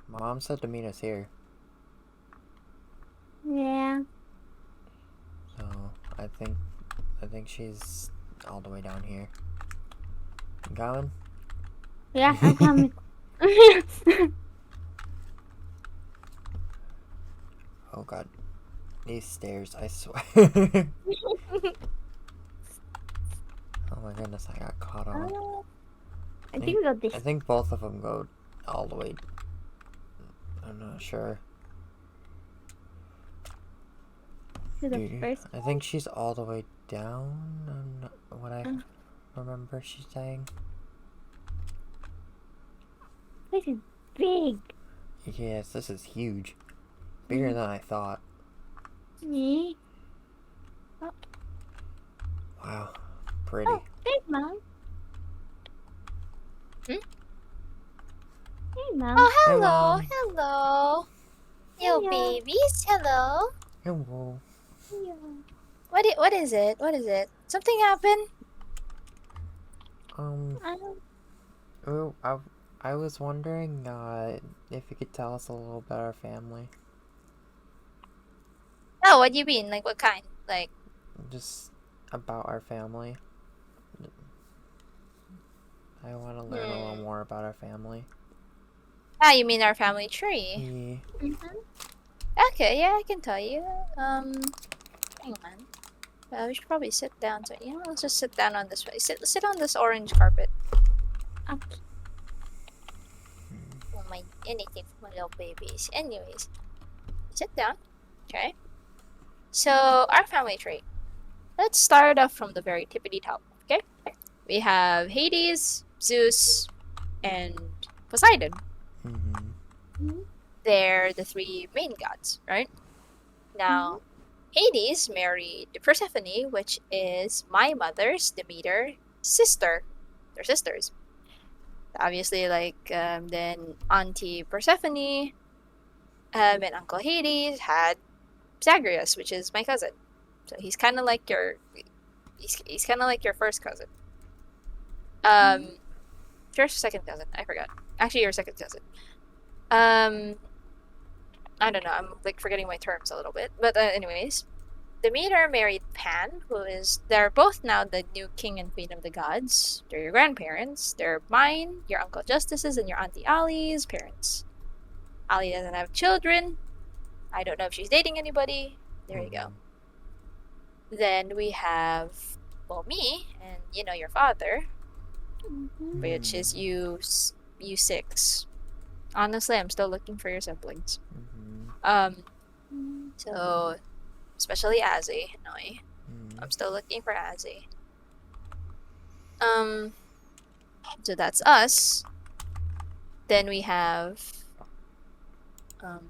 Mom said to meet us here. Yeah. So I think she's all the way down here. You going? Yeah, I'm coming. Oh god. These stairs, I swear. Oh my goodness, I got caught on. I think we got I this think both of them go all the way. I'm not sure. to the first. I think she's all the way down. What I Uh, remember she's saying. this is big. Yes, this is huge. Bigger than I thought. Yeah. Wow. Pretty. Oh, there's Mom. Hmm? Hey, Mom. Oh, Hey, hello, Mom. hello. You Hello. babies, hello. Hello. What is it? What is it? Something happened? Oh, I was wondering, if you could tell us a little about our family. Oh, what do you mean? Like what kind? Like Just about our family. I want to learn a little more about our family. you mean our family tree? Yeah. Okay, yeah, I can tell you. Hang on. We should probably sit down. So let's just sit down on this way. Sit on this orange carpet. Okay. Oh my, anything for my little babies. Anyways, sit down. Okay. So our family tree. Let's start off from the very tippity top. Okay. We have Hades, Zeus, and Poseidon. Mm-hmm. They're the three main gods, right? Now, Hades married Persephone, which is my mother's, Demeter, sister. They're sisters. Obviously, then Auntie Persephone and Uncle Hades had Zagreus, which is my cousin. So he's kind of like your, he's kind of like your first cousin. First or second cousin, I forgot. Actually, your second cousin. I don't know. I'm like forgetting my terms a little bit. But anyways, Demeter married Pan, they're both now the new king and queen of the gods. They're your grandparents. They're mine, your Uncle Justice's, and your Auntie Ali's parents. Ali doesn't have children. I don't know if she's dating anybody. There you go. Then we have, well, me and, your father, which is you six. Honestly, I'm still looking for your siblings. So, especially Azzy, Noi. I'm still looking for Azzy. So that's us. Then we have your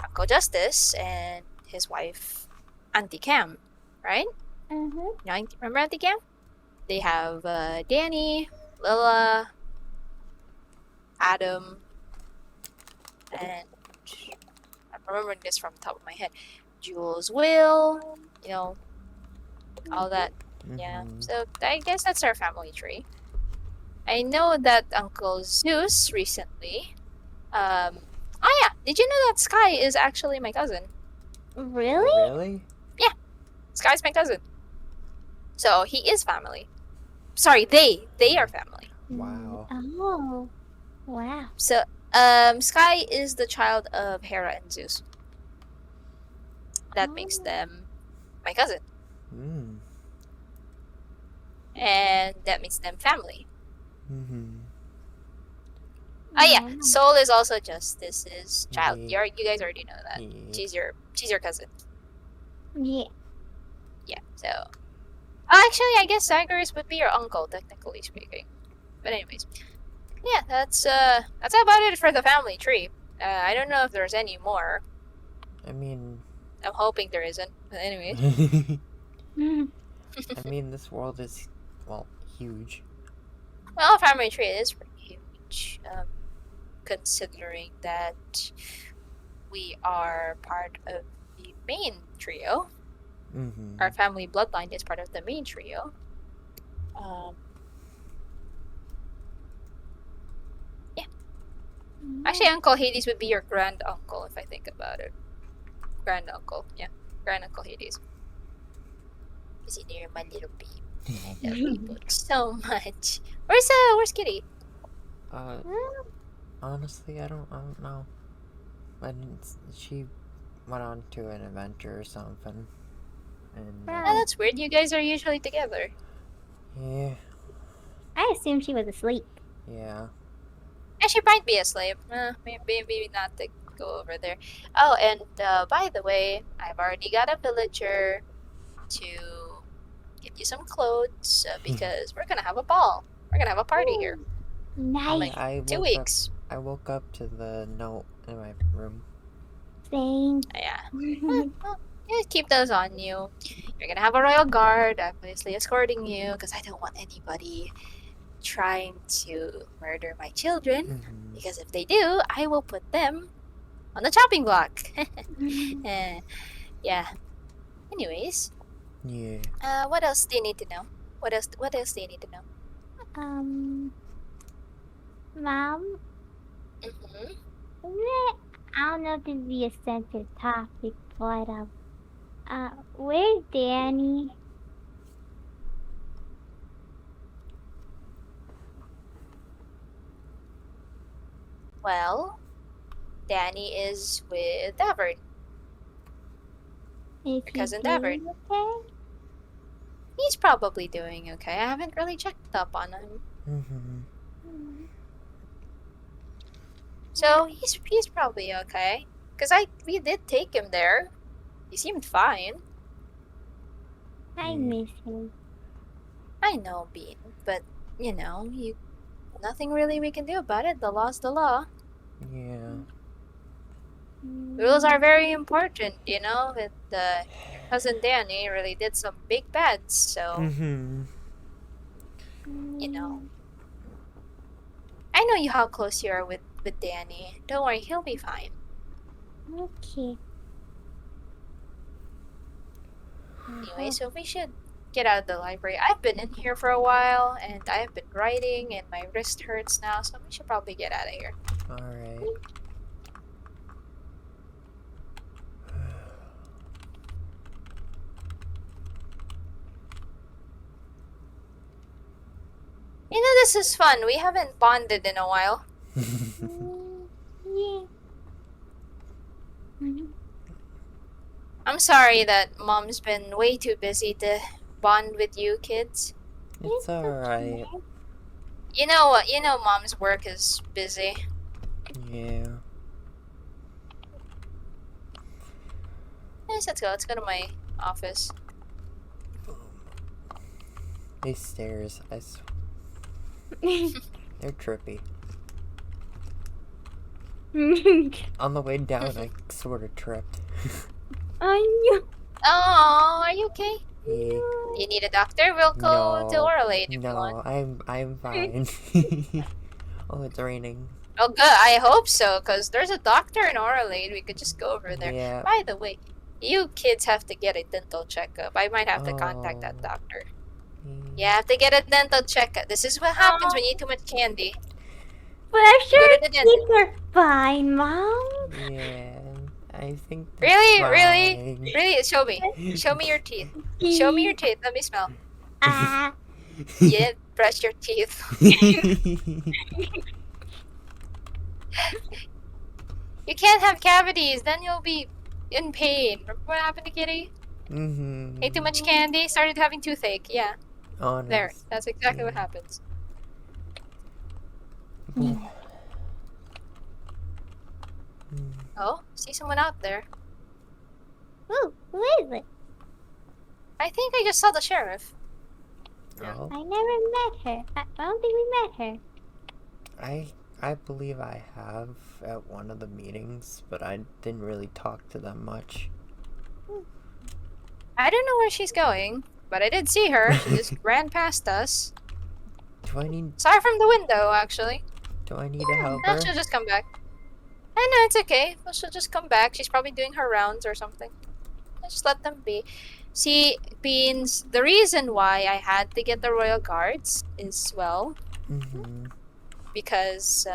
Uncle Justice and his wife, Auntie Cam, right? Remember Auntie Cam? They have Danny, Lila, Adam, and I'm remembering this from the top of my head. Jules, Will, all that. Yeah. So I guess that's our family tree. I know that Uncle Zeus recently. Oh yeah, did you know that Sky is actually my cousin? Really? Really? Yeah, Sky's my cousin. So he is family. Sorry, they are family. Wow. Oh. Wow. So Sky is the child of Hera and Zeus. That makes them my cousin. And that makes them family. Oh yeah, Soul is also Justice's child. Yeah. You guys already know that. Yeah. She's your cousin. Yeah. Yeah. So, actually, I guess Zagreus would be your uncle, technically speaking. But anyways, yeah, that's about it for the family tree. I don't know if there's any more. I mean, I'm hoping there isn't. But anyways. I mean, this world is, well, huge. Well, family tree is pretty huge. Considering that we are part of the main trio. Our family bloodline is part of the main trio. Yeah. Actually, Uncle Hades would be your grand uncle if I think about it. Grand uncle, yeah, grand uncle Hades. Because you're my little baby. I love you so much. Where's Kitty? Uh, honestly, I don't know. And she went on to an adventure or something. And Oh, that's weird. You guys are usually together. yeah, I assumed she was asleep. yeah. And she might be asleep. Maybe not to go over there. Oh, and by the way, I've already got a villager to get you some clothes because we're gonna have a ball. We're gonna have a party here. Nice. I 2 woke weeks. I woke up to the note in my room. Same. Yeah. Well, yeah, keep those on you. You're gonna have a royal guard, obviously escorting you, because I don't want anybody trying to murder my children. Mhm. Because if they do, I will put them on the chopping block. Yeah. Anyways, Yeah. what else do you need to know? What else do you need to know? Mom, Mm-hmm. I don't know if this would be a sensitive topic, but where's Danny? Well, Danny is with Davern. Is Your cousin he doing Davern. okay? He's probably doing okay. I haven't really checked up on him. Mhm. So he's probably okay. Cause we did take him there. He seemed fine. I Yeah. miss him. I know, Bean, but nothing really we can do about it. The law's the law. Yeah. Rules are very important, with your cousin Danny really did some big bads, so Mhm. I know how close you are with Danny. Don't worry, he'll be fine. Okay. Anyway, so we should get out of the library. I've been in here for a while and I've been writing and my wrist hurts now, so we should probably get out of here. All right. This is fun. We haven't bonded in a while. Yeah. I'm sorry that Mom's been way too busy to bond with you kids. It's alright. You know what? Mom's work is busy. Yeah. Yes, let's go. Let's go to my office. These stairs, they're trippy. On the way down, I sort of tripped. I know. Oh, are you okay? Yeah. You need a doctor? We'll go to No. Oral Aid if you want. No, I'm fine. Oh, it's raining. Oh, good. I hope so, because there's a doctor in Oral Aid. We could just go over there. Yeah. By the way, you kids have to get a dental checkup. I might have to contact that Oh. doctor. You have to get a dental checkup. This is what happens when you eat too much candy. But I'm Go sure to the dentist. teeth are fine, Mom. Yeah. I think. that's Really? fine. Really? Show me. Show me your teeth. Show me your teeth. Let me smell. Ah. Yeah, brush your teeth. You can't have cavities, then you'll be in pain. Remember what happened to Kitty? Mhm. Ate too much candy, started having toothache. Yeah, Honest. there. That's exactly what happens. Mm. Oh, see someone out there. Ooh, who is it? I think I just saw the sheriff. Oh, I never met her. I don't think we met her. I believe I have at one of the meetings, but I didn't really talk to them much. I don't know where she's going, but I did see her. She just ran past us. Do I need Saw her from the window, actually. to help No, her? she'll just come back. I know, it's okay. Well, she'll just come back. She's probably doing her rounds or something. Just let them be. See, Beans, the reason why I had to get the Royal Guards is, well, Mm-hmm. because,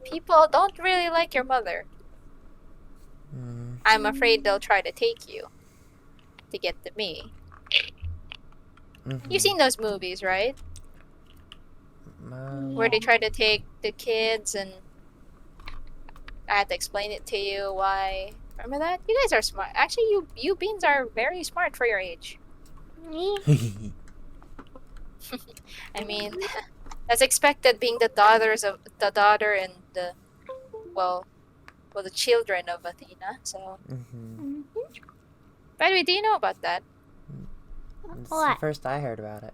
People don't really like your mother. Mm, I'm afraid they'll try to take you to get to me. mhm. You've seen those movies, right? Where they try to take the kids and I had to explain it to you why. Remember that? You guys are smart. Actually, you beans are very smart for your age. Me? I mean, that's expected being the daughter and the well, the children of Athena. So, Mhm. by the way, do you know about that? It's the What? first I heard about it.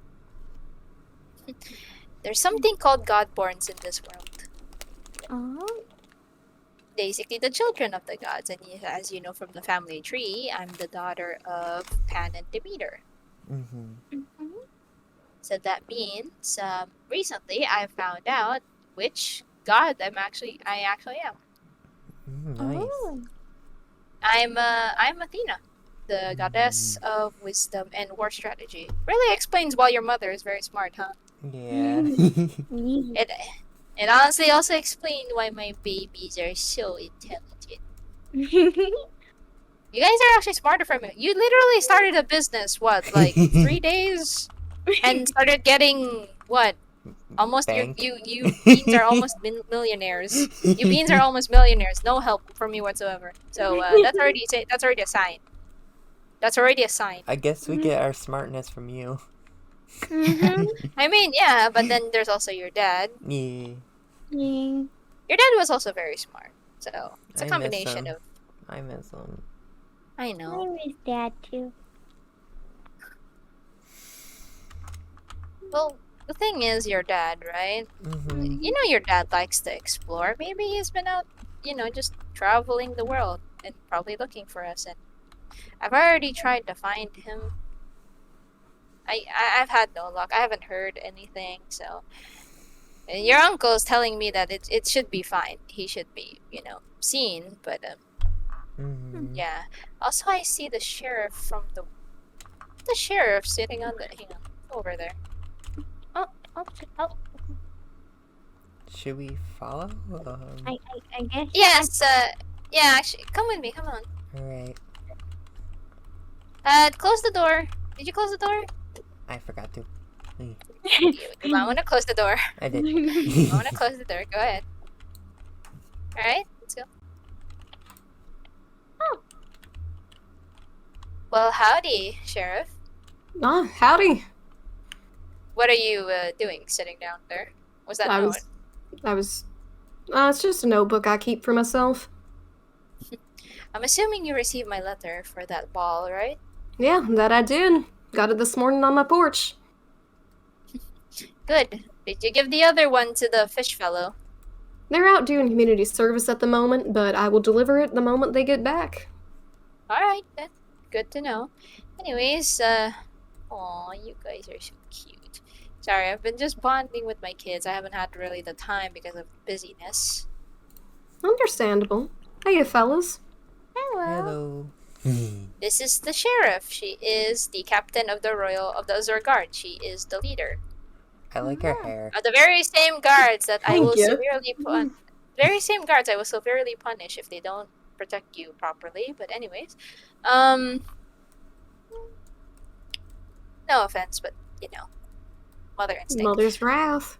There's something called Godborns in this world. Oh. Basically, the children of the gods, and as you know from the family tree, I'm the daughter of Pan and Demeter. Mhm. So that means recently I found out which god I actually am. Nice. Oh. I'm Athena, the goddess of wisdom and war strategy. Really explains why your mother is very smart, huh? Yeah. Yeah. It honestly also explained why my babies are so intelligent. You guys are actually smarter from me. You literally started a business, what, like 3 days? And started getting, what, almost, Bank. you beans are almost millionaires. You beans are almost millionaires. No help from me whatsoever. So that's already a sign. That's already a sign. I guess we get our smartness from you. I mean, yeah, but then there's also your dad. Yeah. Yeah. Your dad was also very smart. So it's a I miss combination him. of. I miss him. I I know. miss Dad too. Well, the thing is, your dad, right? Mhm. You know, your dad likes to explore. Maybe he's been out, just traveling the world and probably looking for us. And I've already tried to find him. I've had no luck. I haven't heard anything. So, and your uncle's telling me that it should be fine. He should be, seen. But Mhm. yeah. Also, I see the sheriff from the sheriff sitting on the hang on over there. Oh. Should we follow? I guess. Yes. Yeah. Actually, come with me. Come on. Alright. Close the door. Did you close the door? I forgot to. You might want to close the door. I did. I want to close the door. Go ahead. All right, let's go. Oh. Well, howdy, Sheriff. Ah, howdy. What are you doing sitting down there? Was that I note? was. It's just a notebook I keep for myself. I'm assuming you received my letter for that ball, right? Yeah, that I did. Got it this morning on my porch. Good. Did you give the other one to the fish fellow? They're out doing community service at the moment, but I will deliver it the moment they get back. All right, then. Good to know. Anyways, aw, you guys are so cute. Sorry, I've been just bonding with my kids. I haven't had really the time because of busyness. Understandable. Hey, fellas. Hello. Hello. This is the sheriff. She is the captain of the Azure Guard. She is the leader. I like her hair. The very same guards that I Thank will you. severely very same guards I will severely punish if they don't protect you properly. But anyways, no offense, but mother instinct. Mother's wrath.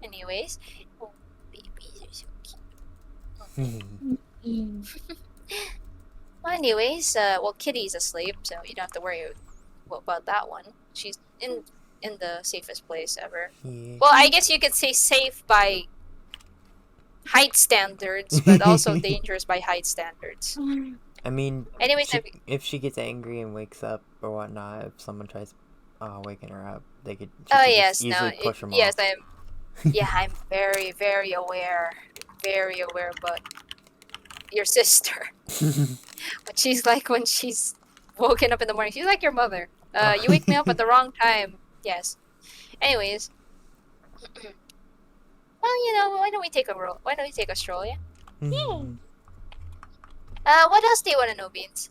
Anyways, oh, babies are so cute. Well, anyways, Kitty's asleep, so you don't have to worry about that one. She's in the safest place ever. Yeah. Well, I guess you could say safe by height standards, but also dangerous by height standards. I mean, Anyways, if she gets angry and wakes up or whatnot, if someone tries waking her up, she could yes, just easily push them yes, off. I'm very, very aware about your sister. What she's like when she's woken up in the morning. She's like your mother. You wake me up at the wrong time. Yes. Anyways. Well, why don't we take a roll? Why don't we take a stroll, yeah? Mhm. What else do you want to know, Beans?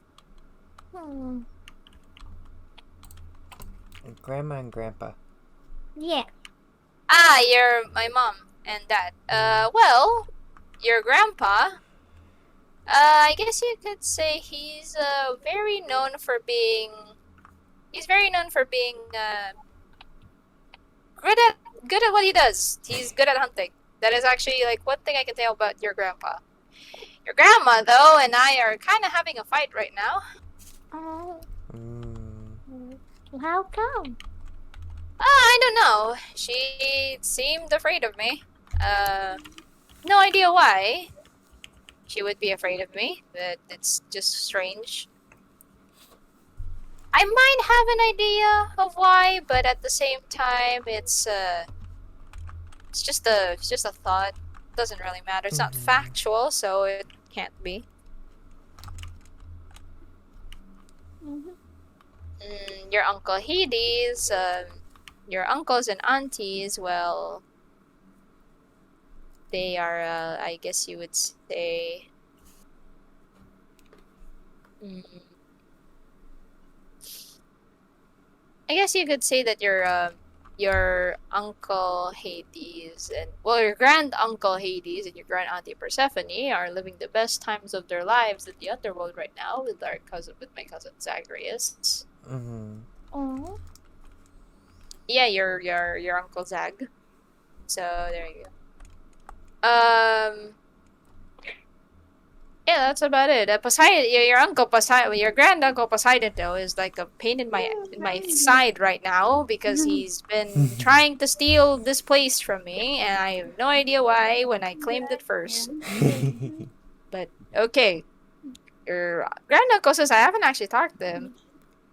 Grandma and Grandpa. Yeah. You're my mom and that. Well, your grandpa. I guess you could say he's very known for being. He's very known for being good at what he does. He's good at hunting. That is actually like one thing I can tell about your grandpa. Your grandma, though, and I are kind of having a fight right now. Oh, Mm. how come? I don't know. She seemed afraid of me. No idea why she would be afraid of me, but it's just strange. I might have an idea of why, but at the same time, it's just a thought. Doesn't really matter. It's not Mhm. factual, so it can't be. Mhm. Your Uncle Hades, your uncles and aunties, well, they are, I guess you would say, mm, I guess you could say that your Uncle Hades and, well, your grand Uncle Hades and your grand auntie Persephone are living the best times of their lives in the underworld right now with my cousin Zagreus. Mm-hmm. Oh, Yeah, your Uncle Zag. So there you go. Yeah, that's about it. Poseidon, your uncle Poseidon, your grand uncle Poseidon, though, is like a pain in my side right now because he's been trying to steal this place from me, and I have no idea why when I claimed it first. But okay, your grand uncle says I haven't actually talked to him.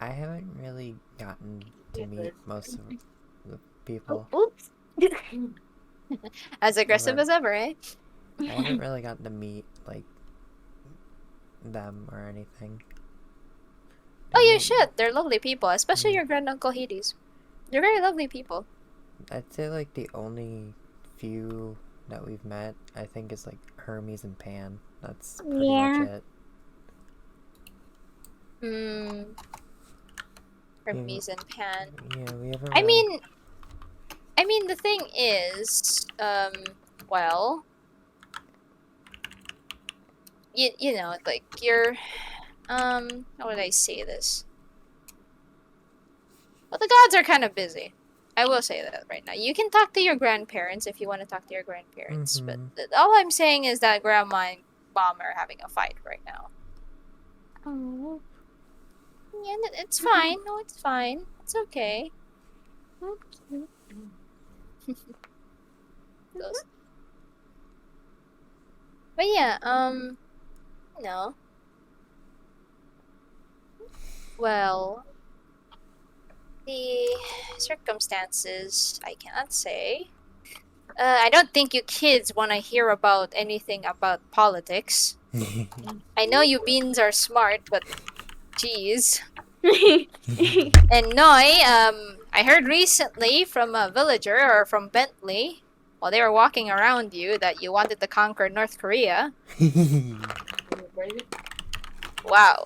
I haven't really gotten to meet most of the people. oops. As aggressive Never. as ever, eh? I haven't really gotten to meet like them or anything. Oh, you Um, should. They're lovely people, especially your grand uncle Hades. They're very lovely people. I'd say like the only few that we've met, I think, is like Hermes and Pan. That's pretty Yeah. much it. Hmm. Hermes and Pan. Yeah, we haven't. I really- mean, the thing is, well, you know, like you're, how would I say this? Well, the gods are kind of busy. I will say that right now. You can talk to your grandparents if you want to talk to your grandparents, but all I'm saying is that grandma and mom are having a fight right now. Oh, Yeah, it's fine. No, it's fine. It's okay. okay. Those- But yeah, no. Well, the circumstances, I cannot say. I don't think you kids want to hear about anything about politics. I know you beans are smart, but geez. And Noi, I heard recently from a villager or from Bentley, while they were walking around you, that you wanted to conquer North Korea. Wow.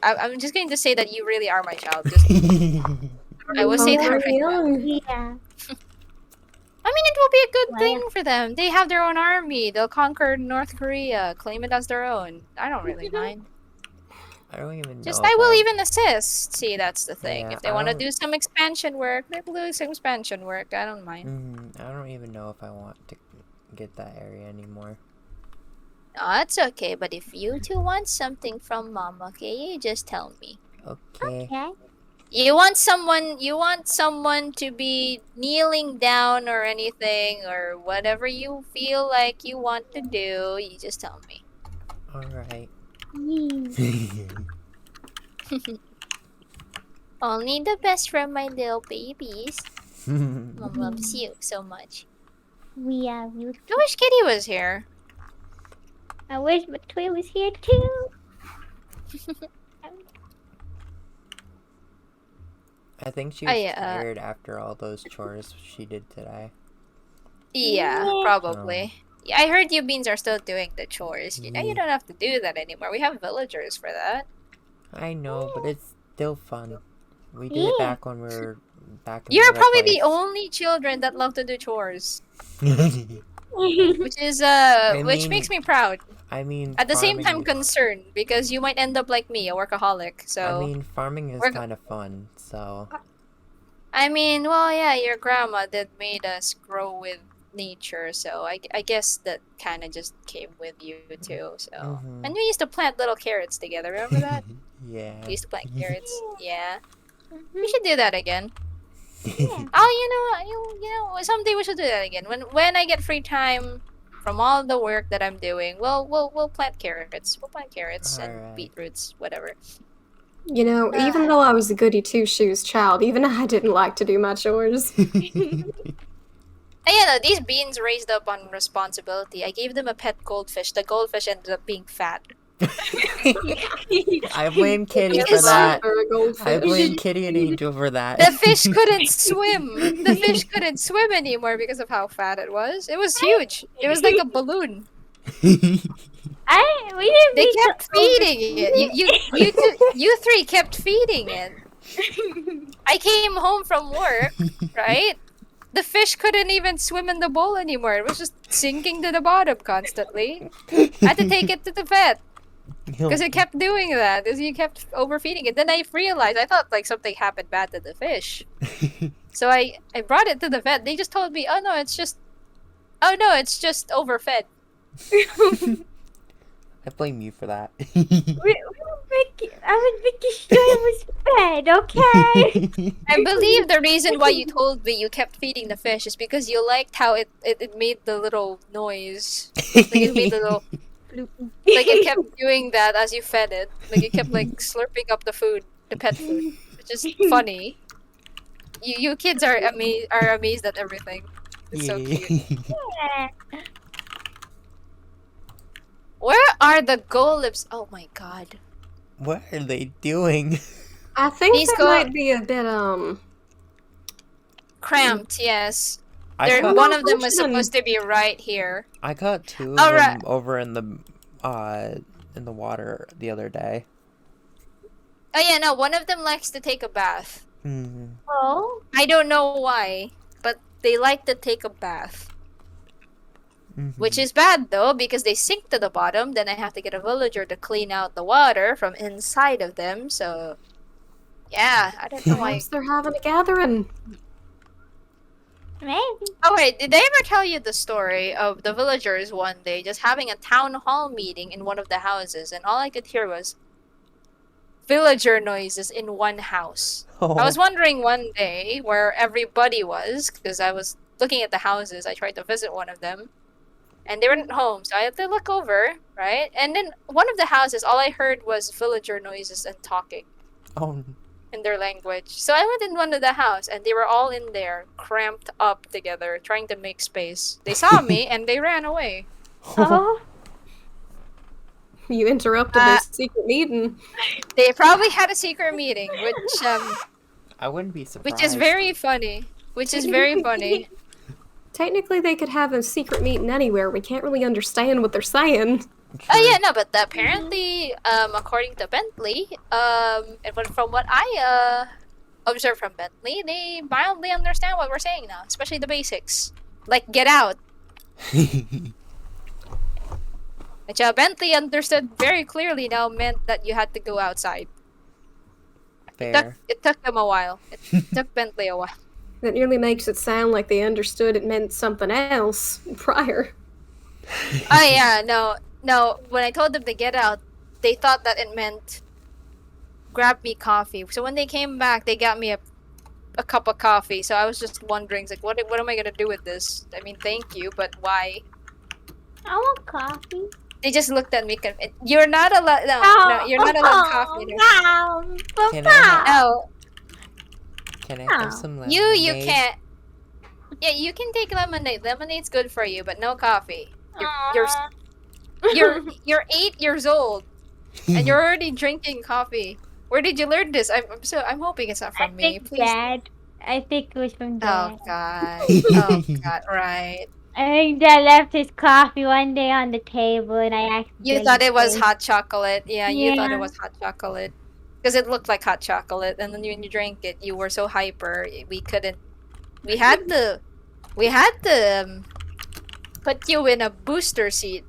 I'm just going to say that you really are my child. Just, I will say that Oh, right now. young. Yeah. I mean, it will be a good Wow. thing for them. They have their own army. They'll conquer North Korea, claim it as their own. I don't really mind. I don't even know. Just, if I will even assist. See, that's the thing. Yeah, If they I want to don't- do some expansion work, they will do some expansion work. I don't mind. I don't even know if I want to get that area anymore. No, it's okay. But if you two want something from mom, okay, you just tell me. Okay. Okay. You want someone to be kneeling down or anything or whatever you feel like you want to do, you just tell me. Alright. Yeah. Only the best from my little babies. Mom loves you so much. We are you. I wish Kitty was here. I wish Between was here too. I think she Oh, was yeah, tired after all those chores she did today. Yeah, Yeah. probably. Yeah, I heard you beans are still doing the chores. You know, you Yeah. don't have to do that anymore. We have villagers for that. I know, but it's still fun. We did it Yeah. back when we were back in You're the other probably the place. only children that love to do chores, I which is which makes mean, me proud. mean, At the same time, farming. concerned because you might end up like me, a workaholic. I So mean, farming is we're kind of fun. So I mean, well, yeah, your grandma did made us grow with nature, so I guess that kind of just came with you too. So, Mhm. and we used to plant little carrots together. Remember that? yeah. We used to plant carrots. Yeah, we Mhm. should do that again. Yeah. Oh, you know, someday we should do that again. When I get free time from all the work that I'm doing, we'll plant carrots. We'll plant carrots and Alright. beetroots, whatever. You know, even though I was a goody two shoes child, even I didn't like to do my chores. And yeah, no, these beans raised up on responsibility. I gave them a pet goldfish. The goldfish ended up being fat. I blame Kitty for Because- that. For a I goldfish. blame Kitty and Angel for that. The fish couldn't swim. The fish couldn't swim anymore because of how fat it was. It was huge. It was like a balloon. We didn't They make kept the feeding it. You three kept feeding it. I came home from work, right? The fish couldn't even swim in the bowl anymore. It was just sinking to the bottom constantly. I had to take it to the vet because it kept doing that. Because you kept overfeeding it. Then I realized I thought like something happened bad to the fish. So I brought it to the vet. They just told me, oh no, it's just overfed. I blame you for that. I was making sure it was fed, okay? I believe the reason why you told me you kept feeding the fish is because you liked how it made the little noise. Like it made the little like it kept doing that as you fed it. Like it kept like slurping up the food, the pet food. Which is funny. You kids are amazed at everything. It's so cute. Yeah. Where are the golems? Oh my god. What are they doing? I think These that might be a bit Cramped, yes. I got, One of them was Unfortunately- supposed to be right here. I got two of Alright. them over in the water the other day. Oh yeah, no, one of them likes to take a bath. Mhm. Oh, I don't know why, but they like to take a bath. Mhm. Which is bad though, because they sink to the bottom. Then I have to get a villager to clean out the water from inside of them. So, yeah, I don't know why. perhaps they're having a gathering. maybe. Oh wait, did they ever tell you the story of the villagers one day just having a town hall meeting in one of the houses, and all I could hear was villager noises in one house. I was wondering one day where everybody was, because I was looking at the houses. I tried to visit one of them, and they weren't home, so I had to look over, right? And then one of the houses, all I heard was villager noises and talking Oh, in their language. So I went in one of the house, and they were all in there, cramped up together, trying to make space. They saw me, and they ran away. Oh, You interrupted their secret meeting. They probably had a secret meeting, I wouldn't be surprised. which is very funny. Which is very funny. Technically, they could have a secret meeting anywhere. We can't really understand what they're saying. Oh yeah, no, but apparently, according to Bentley, and from what I observed from Bentley, they mildly understand what we're saying now, especially the basics, like "get out." Which Bentley understood very clearly now meant that you had to go outside. Fair. It took them a while. It took Bentley a while. That nearly makes it sound like they understood it meant something else prior. Oh yeah, no. When I told them to get out, they thought that it meant grab me coffee. So when they came back, they got me a cup of coffee. So I was just wondering, it's like, what am I gonna do with this? I mean, thank you, but why? I want coffee. They just looked at me. You're not allowed. No, you're not allowed coffee. No. No, Can I have, No, can I Oh. have some lemonade? you can't. Yeah, you can take lemonade. Lemonade's good for you, but no coffee. You're 8 years old, and you're already drinking coffee. Where did you learn this? I'm hoping it's not I from me. think Please. Dad. I think it was from Dad. Oh god. Oh god. Right. I think Dad left his coffee one day on the table, and I accidentally. You thought it was drank. hot chocolate. Yeah, you thought it Yeah. was hot chocolate. because it looked like hot chocolate, and then when you drank it, you were so hyper. We couldn't. We had to put you in a booster seat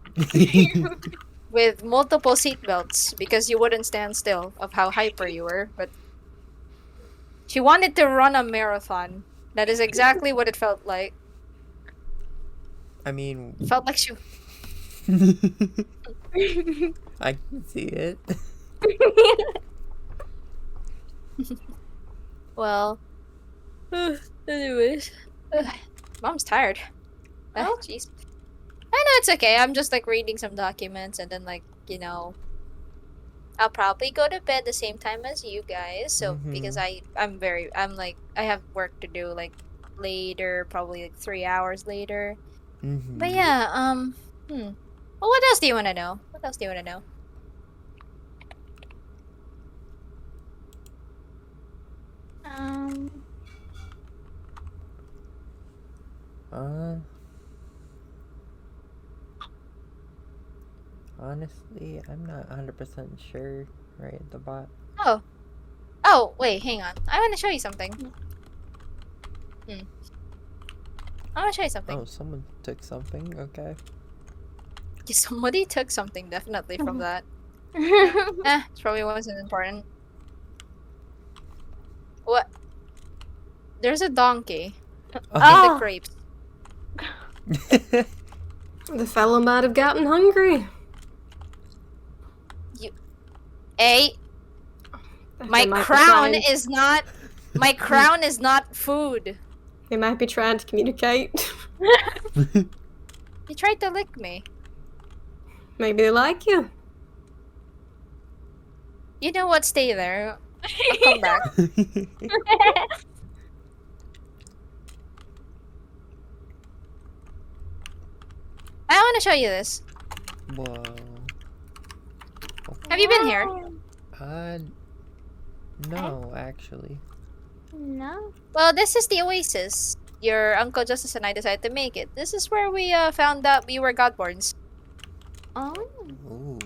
with multiple seat belts because you wouldn't stand still of how hyper you were. But she wanted to run a marathon. That is exactly what it felt like. I mean, Felt like she. I can see it. Well, anyways, Mom's tired. Oh. Jeez. I know it's okay. I'm just like reading some documents and then like I'll probably go to bed the same time as you guys. So because I have work to do like later, probably like 3 hours later. But yeah, well, what else do you want to know? What else do you want to know? Honestly, I'm not 100% sure right at the bot. Oh, wait, hang on. I want to show you something. I want to show you something. Oh, someone took something. Okay. Somebody took something definitely from that. It probably wasn't important. What? There's a donkey in the grapes. The fellow might have gotten hungry. My They might be crown trying- is not. My crown is not food. They might be trying to communicate. He tried to lick me. Maybe they like you. You know what? Stay there. I'll come back. I want to show you this. Whoa. Have you been here? No, actually. No. Well, this is the Oasis. Your Uncle Justice and I decided to make it. This is where we found out we were Godborns. Oh. Ooh,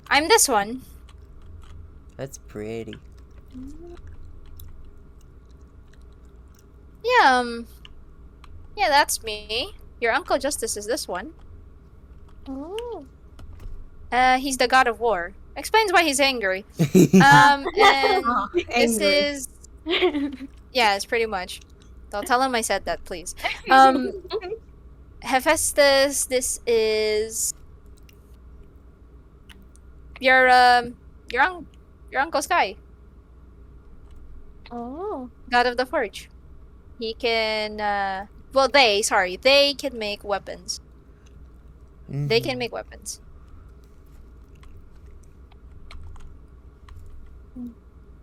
I'm this one. that's pretty. Yeah, yeah, that's me. Your Uncle Justice is this one. Oh. He's the god of war. Explains why he's angry. And this Angry. is yeah, it's pretty much. Don't tell him I said that, please. Hephaestus, this is your Uncle Sky, Oh. god of the forge. He can they can make weapons. They can make weapons.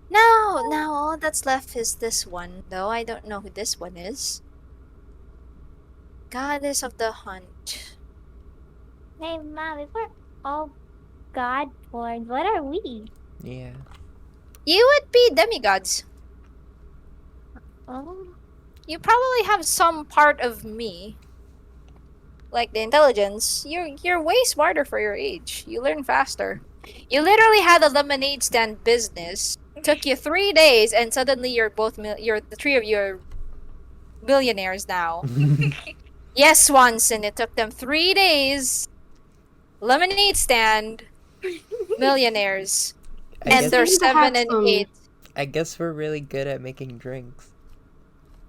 Now all that's left is this one, though I don't know who this one is. Goddess of the hunt. Hey, Mom, if we're all Godborn, what are we? Yeah. You would be demigods. Oh. You probably have some part of me. Like the intelligence. You're way smarter for your age. You learn faster. You literally had a lemonade stand business. Took you 3 days, and suddenly you're the three of you are millionaires now. Yes, Swanson, it took them 3 days. Lemonade stand, millionaires, I and guess, they're Seem to have 7 and some- 8. I guess we're really good at making drinks.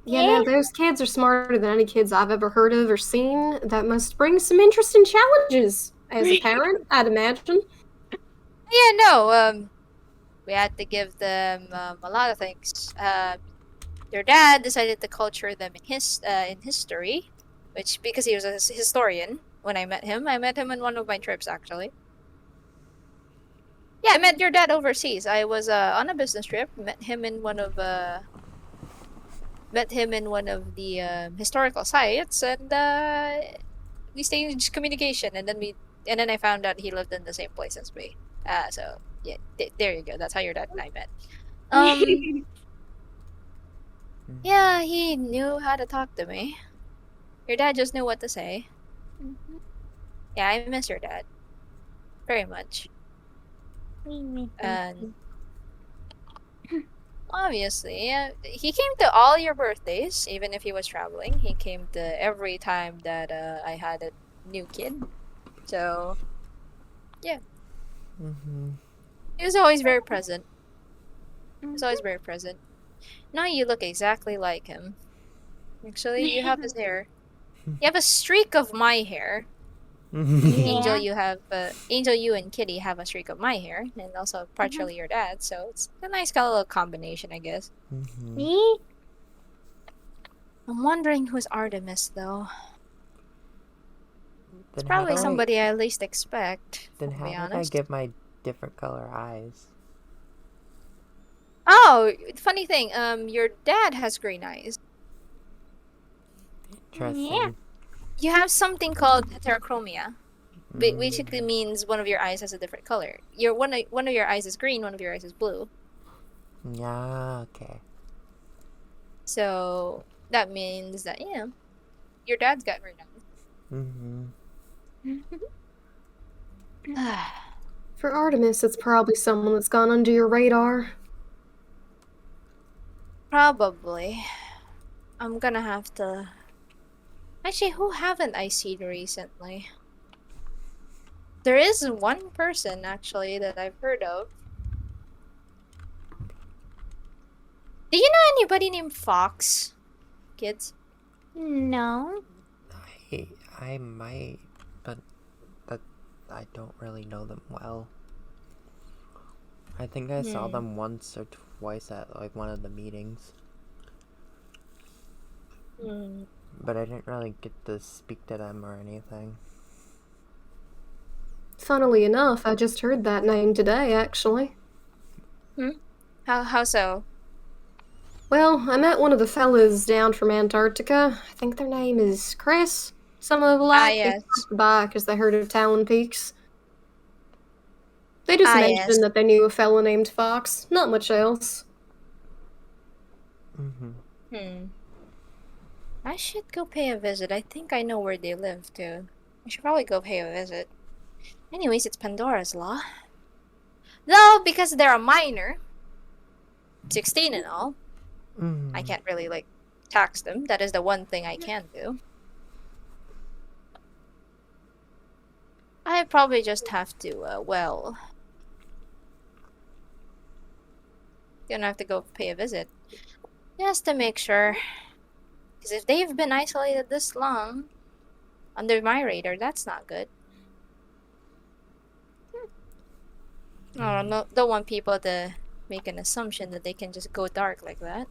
Yeah, no, those kids are smarter than any kids I've ever heard of or seen. That must bring some interesting challenges as a parent, I'd imagine. Yeah, no. We had to give them a lot of things. Their dad decided to culture them in history, which because he was a historian. When I met him in one of my trips actually. Yeah, I met your dad overseas. I was on a business trip. Met him in one of the historical sites, and we stayed in communication. And then I found out he lived in the same place as me. So yeah, there you go. That's how your dad and I met. Yeah, he knew how to talk to me. Your dad just knew what to say. Mhm. Yeah, I miss your dad very much. We miss you And too. Obviously, yeah. He came to all your birthdays, even if he was traveling. He came to every time that I had a new kid. So Mm-hmm. he was always very present. He was always very present. Now you look exactly like him. Actually, you have his hair. You have a streak of my hair. Angel, Angel, you and Kitty have a streak of my hair, and also partially your dad. So it's a nice kind of little combination, I guess. Mm-hmm. Me? I'm wondering who's Artemis, though. It's Then probably how do somebody I least expect. Then To how be did I honest. get my different color eyes? Oh, funny thing. Your dad has green eyes. Interesting. You have something called heterochromia. Mm. Basically means one of your eyes has a different color. One of your eyes is green, one of your eyes is blue. Yeah. Okay. So that means that your dad's got green Mm-hmm. eyes. For Artemis, it's probably someone that's gone under your radar. Probably. I'm gonna have to. Actually, who haven't I seen recently? There is one person actually that I've heard of. Do you know anybody named Fox? Kids? No. I might, but I don't really know them well. I think I saw them once or twice at like one of the meetings, but I didn't really get to speak to them or anything. Funnily enough, I just heard that name today, actually. How so? Well, I met one of the fellas down from Antarctica. I think their name is Chris. Some of the like yes. they stopped by because they heard of Talon Peaks. They just mentioned yes. that they knew a fella named Fox. Not much else. Mm-hmm. I should go pay a visit. I think I know where they live too. I should probably go pay a visit. Anyways, it's Pandora's Law. Though, because they're a minor, 16 and all, Mm-hmm. I can't really like tax them. That is the one thing I can do. I probably just have to, gonna have to go pay a visit. Just to make sure. Because if they've been isolated this long, under my radar, that's not good. No, don't want people to make an assumption that they can just go dark like that.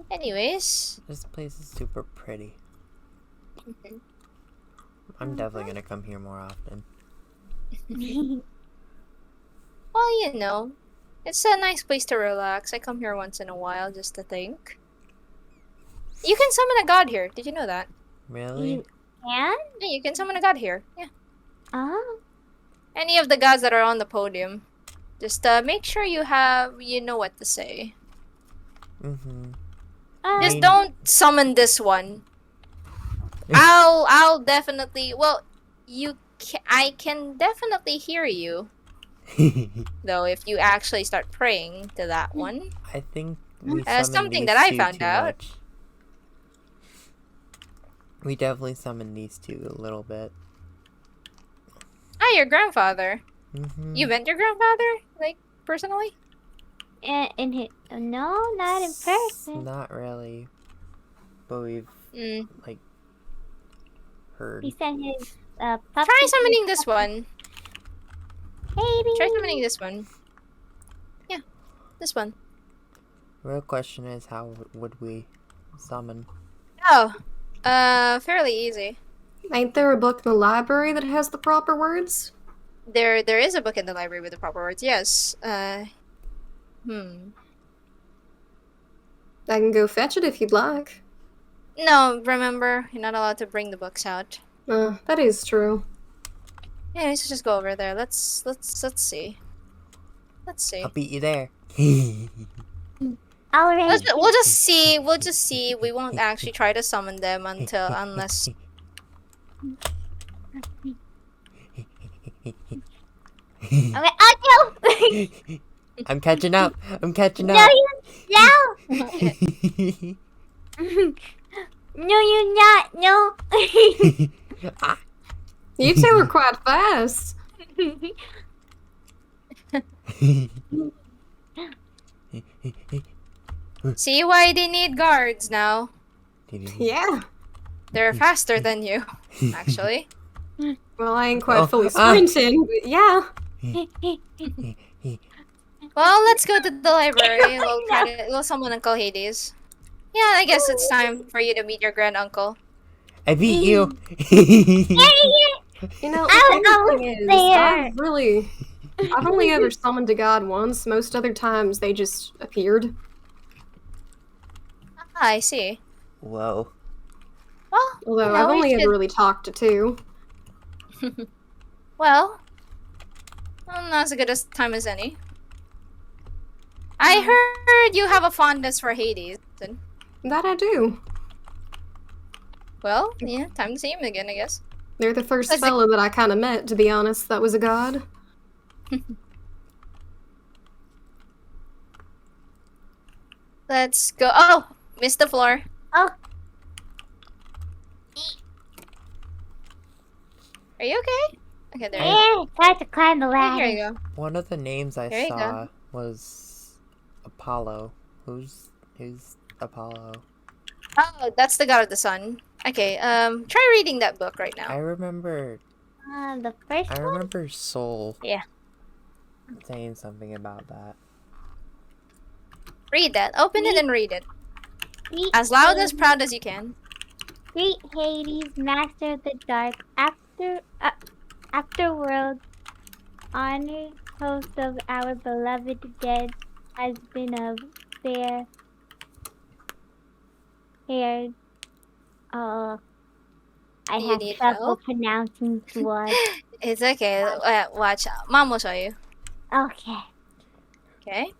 Anyways. This place is super pretty. I'm definitely gonna come here more often. Well, you know, it's a nice place to relax. I come here once in a while just to think. You can summon a god here. Did you know that? Really? And? Yeah, you can summon a god here. Yeah. Oh. Any of the gods that are on the podium. Just make sure you know what to say. Mm-hmm. Just don't summon this one. I'll definitely. Well, I can definitely hear you. Though, if you actually start praying to that one. I think we something these that I two found too out. much. We definitely summoned these two a little bit. Ah, your grandfather. Mm-hmm. You met your grandfather, like personally? No, not in person. Not really, but we've like heard. He sent his puppy. Try summoning this one. Baby. Try summoning this one. Yeah, this one. Real question is, how would we summon? Oh, fairly easy. Ain't there a book in the library that has the proper words? There is a book in the library with the proper words. Yes. I can go fetch it if you'd like. No, remember, you're not allowed to bring the books out. That is true. Yeah, let's just go over there. Let's see. Let's see. I'll beat you there. Alright. We'll just see. We'll just see. We won't actually try to summon them unless. Okay, oh no! I'm catching up. I'm catching No, up. you no. No, you're not. No. You two are quite fast. See why they need guards now? Yeah. They're faster than you, actually. Well, I ain't quite Oh, fully sprinting, but yeah. Well, let's go to the library. We'll summon Uncle Hades. Yeah, I guess it's time for you to meet your grand uncle. I beat you. You know, I the was thing is, there. I've only ever summoned a god once. Most other times they just appeared. Ah, I see. Whoa. Well, Although you know, I've we only should- ever really talked to two. Well, not as good a time as any. I heard you have a fondness for Hades. And, That I do. well, yeah, time to see him again, I guess. They're the first That's a- fella that I kind of met, to be honest, that was a god. Let's go. Oh, missed the floor. Oh. Are you okay? Okay, there you Yeah, tried to climb the go. ladder. Here you go. One of the names I There you go. saw was Apollo. Who's Apollo? Oh, that's the god of the sun. Okay, try reading that book right I now. remember The first I one. remember Soul Yeah. saying something about that. Read that. Open it and read it. Greet As loud as Hades- proud as you can. Greet Hades, master of the dark, afterworld, honored host of our beloved dead, husband of fair haired. I You have need trouble help? pronouncing words. It's okay. Watch. Mom will show you. Okay. Okay.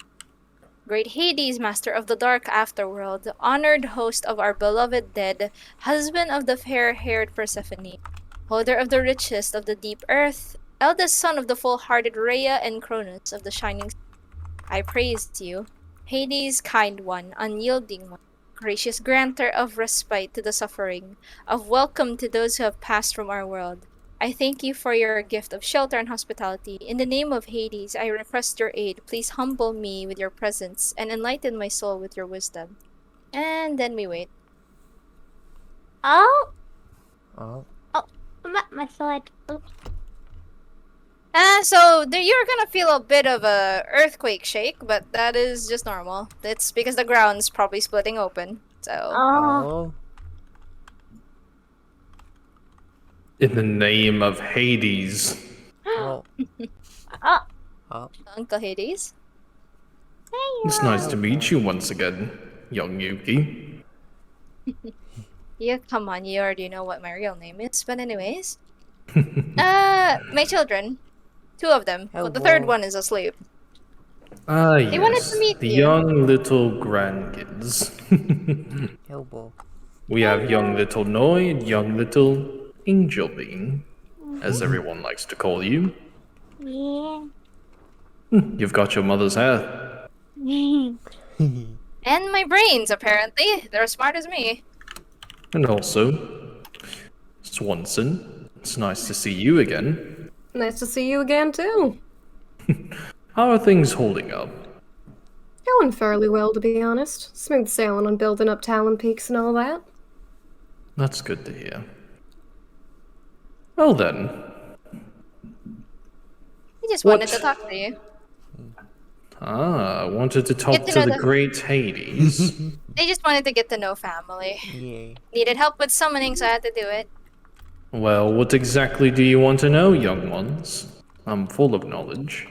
Great Hades, master of the dark afterworld, honored host of our beloved dead, husband of the fair-haired Persephone, holder of the richest of the deep earth, eldest son of the full-hearted Rhea and Cronus of the shining sun. I praise you, Hades, kind one, unyielding one, gracious granter of respite to the suffering, of welcome to those who have passed from our world. I thank you for your gift of shelter and hospitality. In the name of Hades, I request your aid. Please humble me with your presence and enlighten my soul with your wisdom. And then we wait. Oh, Oh, my sword. Oops. So you're gonna feel a bit of a earthquake shake, but that is just normal. It's because the ground's probably splitting open. So Oh, oh, In the name of Hades. well, oh, oh, Uncle Hades. It's nice to meet you once again, young Yuki. Yeah, come on, you already know what my real name is. But anyways, my children, two of them. But the third Hello. one is asleep. Ah, They wanted yes, to meet the you. young little grandkids. Helbo. We have young little Noid, young little Angel Bean, as everyone likes to call you. yeah. You've got your mother's hair. And my brains, apparently. They're as smart as me. And also, Swanson, it's nice to see you again. Nice to see you again, too. How are things holding up? Going fairly well, to be honest. Smooth sailing on building up Talon Peaks and all that. That's good to hear. Well then, We just What? wanted to talk to you. I wanted to talk Get to to know the the- great Hades. They just wanted to get to know family. Yay. Needed help with summoning, so I had to do it. Well, what exactly do you want to know, young ones? I'm full of knowledge.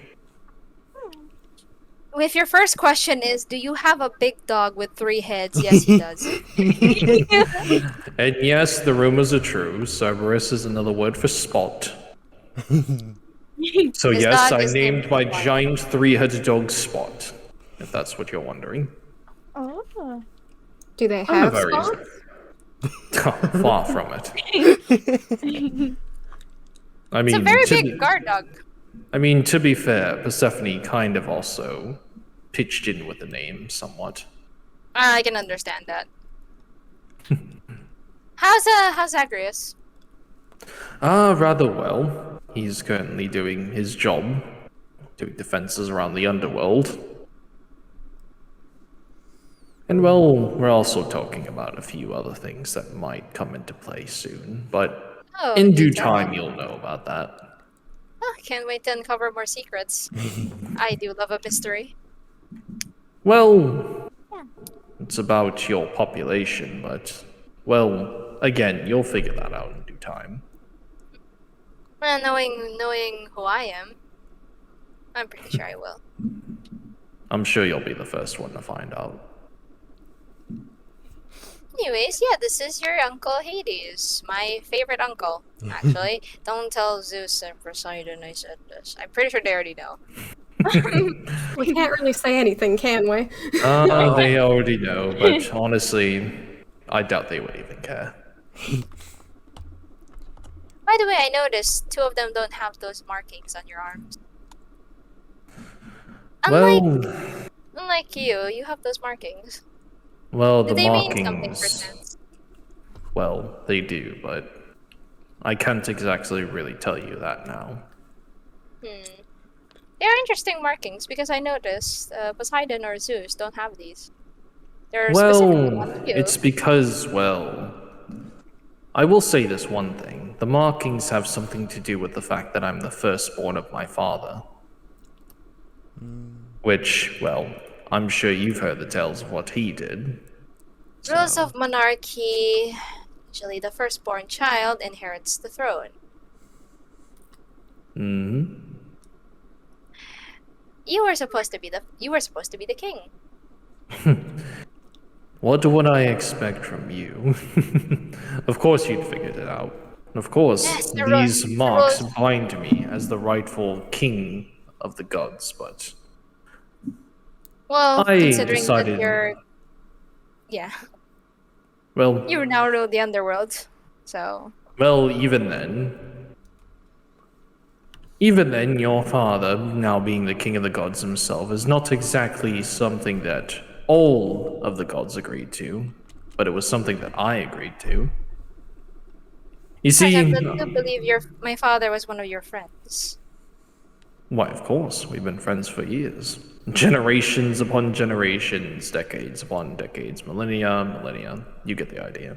If your first question is, do you have a big dog with 3 heads? Yes, he does. And yes, the rumors are true. Cerberus is another word for spot. So His yes, dog I is named named my Spot. giant 3-headed dog Spot. If that's what you're wondering. Oh. Do they I'm a have very spots? far from it. I mean, It's a very to big guard dog. I mean, to be fair, Persephone kind of also pitched in with the name somewhat. I can understand that. How's Zagreus? Rather well. He's currently doing his job, doing defenses around the underworld. And well, we're also talking about a few other things that might come into play soon, but Oh, in due you tell me. time you'll know about that. Oh, can't wait to uncover more secrets. I do love a mystery. Well, Yeah. it's about your population, but, well, again, you'll figure that out in due time. Well, knowing who I am, I'm pretty sure I will. I'm sure you'll be the first one to find out. Anyways, yeah, this is your Uncle Hades, my favorite uncle. Actually, don't tell Zeus and Poseidon I said this. I'm pretty sure they already know. We can't really say anything, can we? They already know, but honestly, I doubt they would even care. By the way, I noticed 2 of them don't have those markings on your arms. Unlike you have those markings. Well, Do the they mean something for markings, sense? well, they do, but I can't exactly really tell you that now. They're interesting markings because I noticed Poseidon or Zeus don't have these. They're Well, specifically on you. it's because, well, I will say this one thing. The markings have something to do with the fact that I'm the firstborn of my father. Which, well, I'm sure you've heard the tales of what he did. Rules So- of monarchy. Usually the firstborn child inherits the throne. Mhm. You were supposed to be the king. What would I expect from you? Of course you'd figured it out. Of course, Yes, the these rules- marks bind me as the rightful king of the gods, but Well, I considering decided- that you're yeah, well, you now rule the underworld. So even then, your father, now being the king of the gods himself, is not exactly something that all of the gods agreed to, but it was something that I agreed to. You see, I do believe my father was one of your friends. why, of course, we've been friends for years. Generations upon generations, decades upon decades, millennia, you get the idea.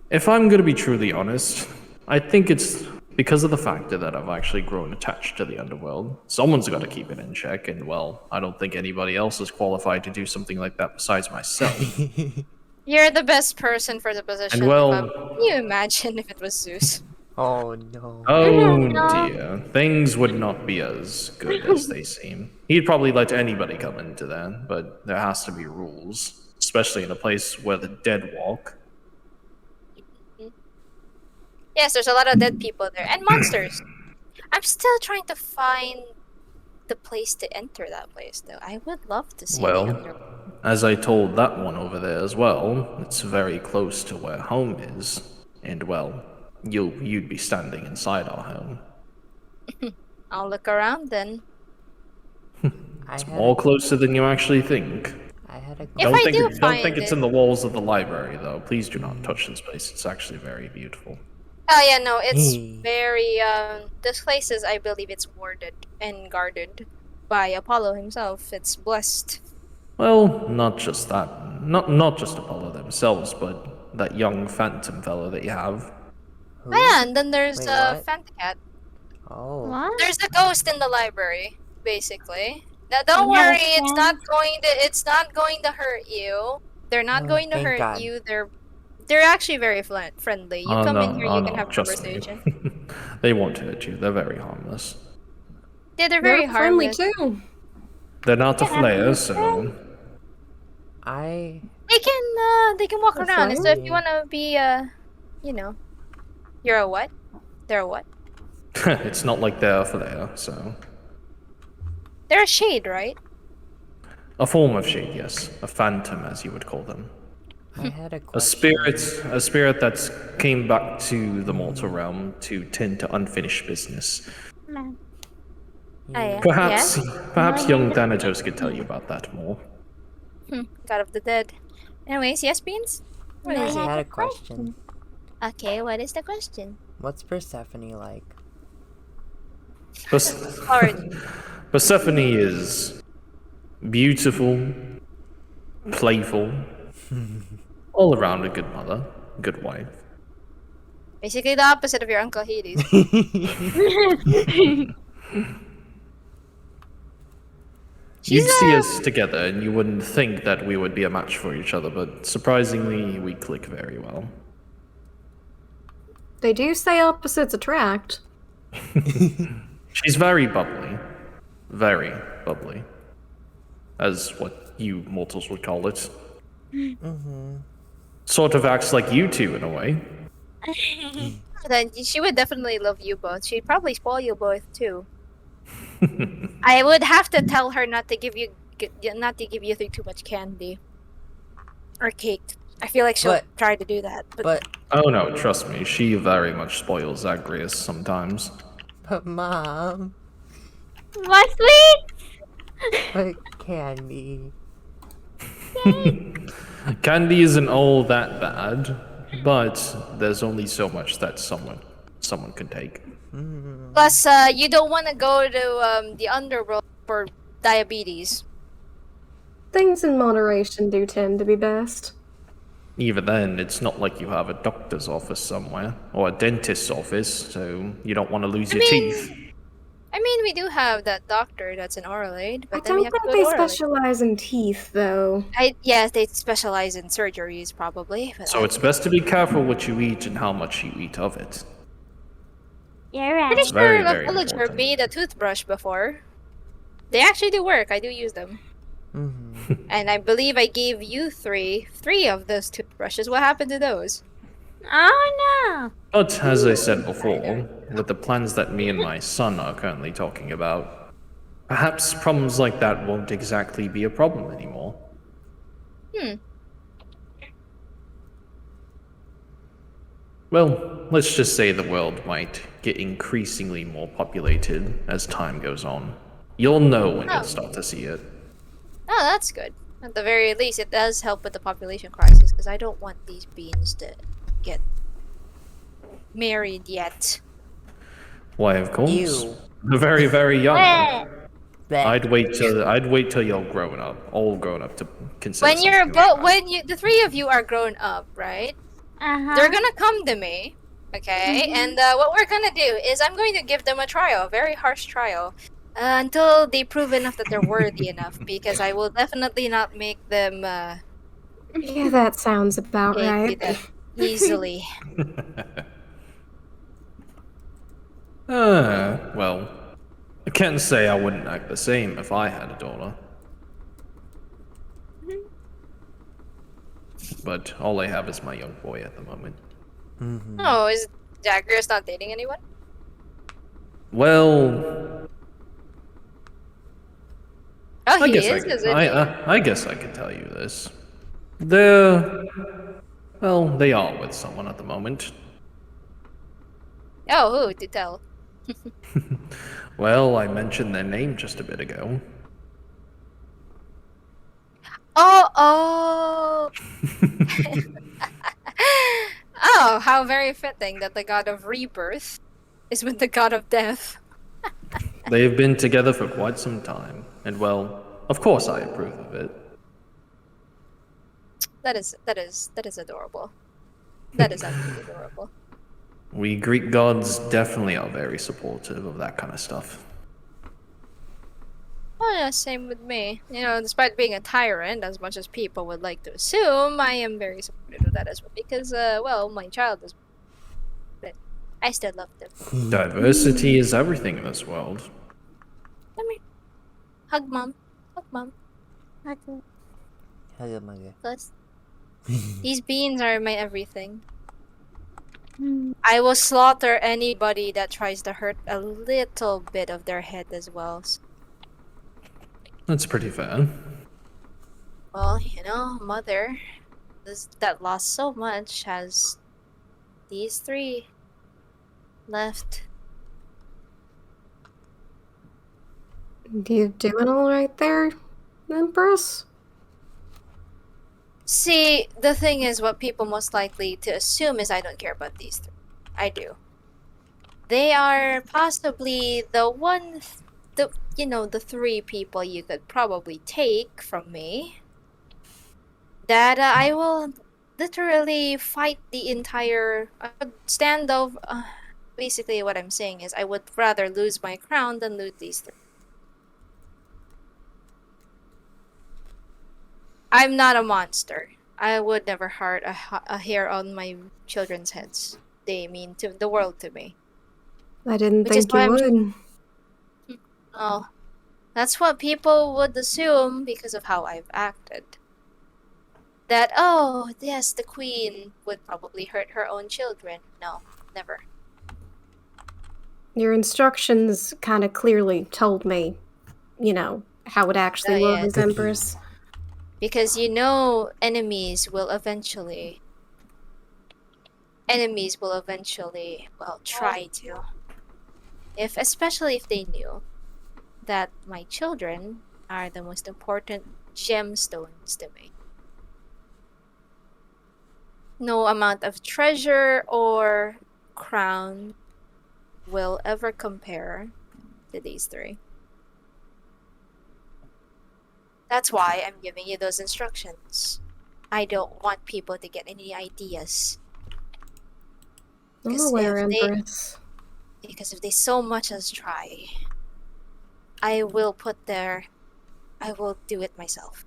If I'm gonna be truly honest, I think it's because of the factor that I've actually grown attached to the underworld. Someone's gotta keep it in check, and well, I don't think anybody else is qualified to do something like that besides myself. You're the best person for the position. And well- Can you imagine if it was Zeus? Oh no. Oh No. dear, things would not be as good as they seem. He'd probably let anybody come into there, but there has to be rules, especially in a place where the dead walk. Yes, there's a lot of dead people there and monsters. I'm still trying to find the place to enter that place, though. I would love to see Well, the underworld. as I told that one over there as well, it's very close to where home is, and well, you'd be standing inside our home. I'll look around then. I had More closer than you actually think. I had a If I do don't find think it's it- in the walls of the library, though. Please do not touch this place. It's actually very beautiful. Oh yeah, no, it's Hey. very this place is, I believe it's warded and guarded by Apollo himself. It's blessed. Well, not just that. Not just Apollo themselves, but that young phantom fellow that you have. Who? Yeah, and then there's Wait, a what? Fantacat. Oh. What? There's a ghost in the library, basically. Now don't You have a worry, it's friend? not going to hurt you. They're not Oh, going to thank hurt God. you. They're actually very friendly. You Oh, come no, in here, oh, you no, can have trust me. conversation. They won't hurt you. They're very harmless. Yeah, they're very They're friendly harmless. too. They're not a Yeah, flare, that's so I They can walk That's around. So if right. you wanna be you're a what? They're a what? it's not like they're a flare, so They're a shade, right? a form of shade, yes, a phantom, as you would call them. I had a A question. spirit that's came back to the mortal realm to tend to unfinished business. Man. yeah. Perhaps Millions young of Thanatos could tell you people. about that more. God of the dead. Anyways, yes, Beans? What No, is I it? had a question. Okay, what is the question? What's Persephone like? Already. Persephone is beautiful, playful, all around a good mother, good wife. Basically the opposite of your Uncle Hades. She's You'd see us together and you wouldn't think that we would be a match for each other, but surprisingly, we click very well. They do say opposites attract. She's very bubbly. Very bubbly. As what you mortals would call it. Sort of acts like you two in a way. Then she would definitely love you both. She'd probably spoil you both too. I would have to tell her not to give you too much candy or cake. I feel like she'll But- try to do that. But Oh no, trust me, she very much spoils Zagreus sometimes. Mom, My sweet. but Candy. Candy isn't all that bad, but there's only so much that someone can take. Plus, you don't want to go to the underworld for diabetes. Things in moderation do tend to be best. Even then, it's not like you have a doctor's office somewhere, or a dentist's office, so you don't want to lose your teeth. I mean, we do have that doctor that's an oral aid, I but then we don't have to think go they to oral aid. specialize in teeth, though. Yes, they specialize in surgeries probably. But So it's best to be careful what you eat and how much you eat of it. You're right. pretty very, sure very a villager important. made a toothbrush before. They actually do work. I do use them. And I believe I gave you three of those toothbrushes. What happened to those? Oh no. But as I said before, with the plans that me and my son are currently talking about, perhaps problems like that won't exactly be a problem anymore. Well, let's just say the world might get increasingly more populated as time goes on. You'll know when you'll start to see it. Oh, that's good. At the very least, it does help with the population crisis, because I don't want these beans to get married yet. Why, of course. Ew. They're very, very young. Bleh. I'd wait till you're grown up, all grown up to consider. When you're something like that. the three of you are grown up, right? Uh-huh. They're gonna come to me, okay? And what we're gonna do is I'm going to give them a trial, a very harsh trial, until they prove enough that they're worthy enough. Because I will definitely not make them Yeah, that sounds about do right. that easily. Well, I can't say I wouldn't act the same if I had a daughter. But all I have is my young boy at the moment. Oh, is Zagreus not dating anyone? Well, Oh, I he guess is, isn't he? I guess I could tell you this. They are with someone at the moment. Oh, who? Do tell. Well, I mentioned their name just a bit ago. Oh! Oh, how very fitting that the god of rebirth is with the god of death. They've been together for quite some time, and well, of course I approve of it. That is adorable. That is absolutely adorable. We Greek gods definitely are very supportive of that kind of stuff. Oh yeah, same with me. You know, despite being a tyrant, as much as people would like to assume, I am very supportive of that as well. Because, well, my child is... But I still love them. Diversity is everything in this world. Come here. Hug mom. Hug mom. Okay. Hello, mother. Plus, these beans are my everything. Hmm. I will slaughter anybody that tries to hurt a little bit of their head as well. That's pretty fair. Well, you know, mother that lost so much has these three left. You doing all right there, Empress? See, the thing is, what people most likely to assume is I don't care about these three. I do. They are possibly the three people you could probably take from me. That I will literally fight the entire standoff. Basically, what I'm saying is, I would rather lose my crown than lose these three. I'm not a monster. I would never hurt a hair on my children's heads. They mean to the world to me. I didn't Which is think why you I'm- would. Oh, that's what people would assume because of how I've acted. That, oh, yes, the queen would probably hurt her own children. No, never. Your instructions kind of clearly told me, how it actually Oh, yeah. was, Empress. Because enemies will eventually, well, try to. Especially if they knew that my children are the most important gemstones to me. No amount of treasure or crown will ever compare to these three. That's why I'm giving you those instructions. I don't want people to get any ideas. I'm 'Cause aware, if they- Empress. Because if they so much as try, I will do it myself.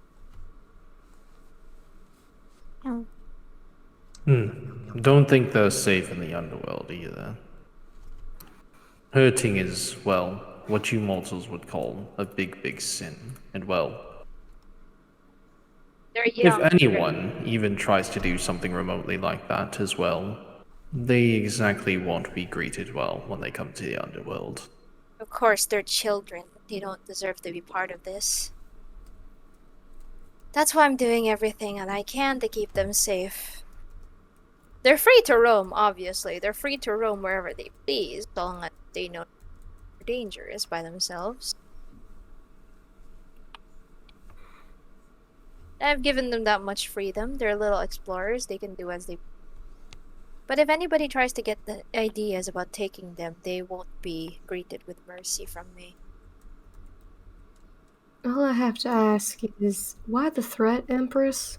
Don't think they're safe in the underworld either. Hurting is, well, what you mortals would call a big, big sin. And well, They're if young. anyone even tries to do something remotely like that as well, they exactly won't be greeted well when they come to the underworld. Of course, they're children. They don't deserve to be part of this. That's why I'm doing everything that I can to keep them safe. They're free to roam, obviously. They're free to roam wherever they please, as long as they know they're dangerous by themselves. I've given them that much freedom. They're little explorers. They can do as they... But if anybody tries to get the ideas about taking them, they won't be greeted with mercy from me. All I have to ask is, why the threat, Empress?